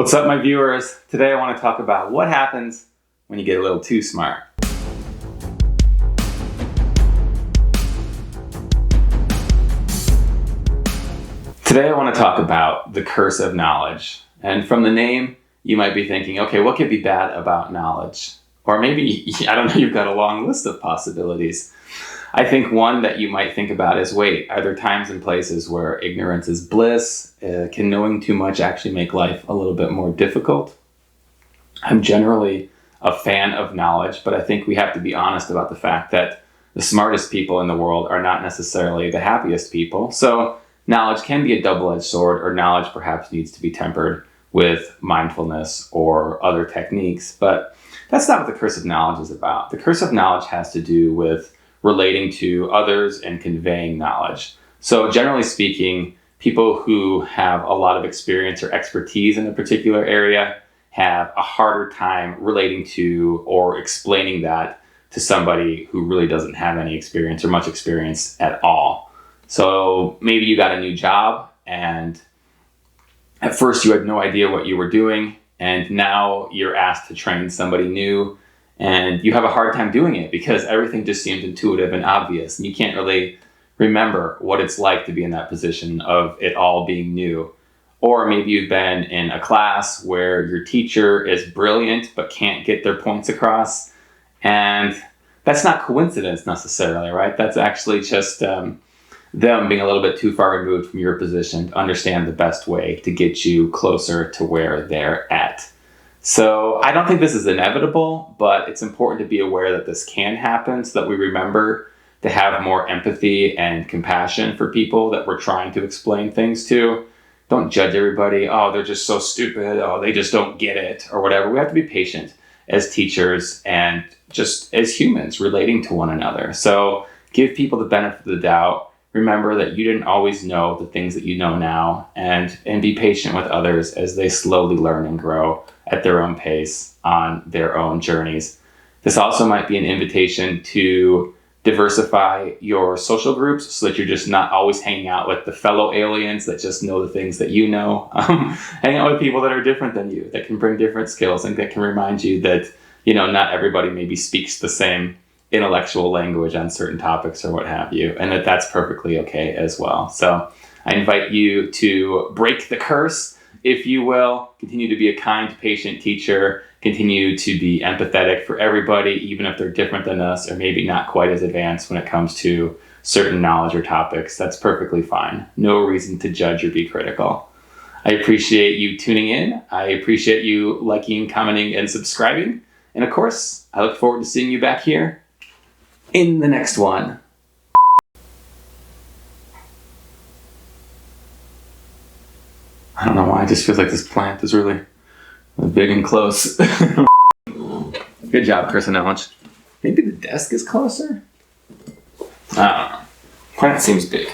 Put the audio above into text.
What's up, my viewers? Today I want to talk about what happens when you get a little too smart. Today I want to talk about the curse of knowledge. And from the name, you might be thinking, okay, what could be bad about knowledge? Or maybe, I don't know, you've got a long list of possibilities. I think one that you might think about is, wait, are there times and places where ignorance is bliss? Can knowing too much actually make life a little bit more difficult? I'm generally a fan of knowledge, but I think we have to be honest about the fact that the smartest people in the world are not necessarily the happiest people. So knowledge can be a double-edged sword, or knowledge perhaps needs to be tempered with mindfulness or other techniques. But that's not what the curse of knowledge is about. The curse of knowledge has to do with relating to others and conveying knowledge. So generally speaking, people who have a lot of experience or expertise in a particular area have a harder time relating to or explaining that to somebody who really doesn't have any experience or much experience at all. So maybe you got a new job and at first you had no idea what you were doing, and now you're asked to train somebody new. And you have a hard time doing it because everything just seems intuitive and obvious. And you can't really remember what it's like to be in that position of it all being new. Or maybe you've been in a class where your teacher is brilliant but can't get their points across. And that's not coincidence necessarily, right? That's actually just them being a little bit too far removed from your position to understand the best way to get you closer to where they're at. So I don't think this is inevitable, but it's important to be aware that this can happen so that we remember to have more empathy and compassion for people that we're trying to explain things to. Don't judge everybody. Oh, they're just so stupid. Oh, they just don't get it or whatever. We have to be patient as teachers and just as humans relating to one another. So give people the benefit of the doubt. Remember that you didn't always know the things that you know now, and be patient with others as they slowly learn and grow at their own pace on their own journeys. This also might be an invitation to diversify your social groups so that you're just not always hanging out with the fellow aliens that just know the things that you know. Hang out with people that are different than you, that can bring different skills and that can remind you that, not everybody maybe speaks the same intellectual language on certain topics or what have you, and that's perfectly okay as well. So I invite you to break the curse, if you will. Continue to be a kind, patient teacher. Continue to be empathetic for everybody, even if they're different than us or maybe not quite as advanced when it comes to certain knowledge or topics. That's perfectly fine. No reason to judge or be critical. I appreciate you tuning in. I appreciate you liking, commenting, and subscribing. And of course, I look forward to seeing you back here in the next one. I don't know why, it just feels like this plant is really big and close. Good job, curse of knowledge. Maybe the desk is closer? I don't know. Plant seems big.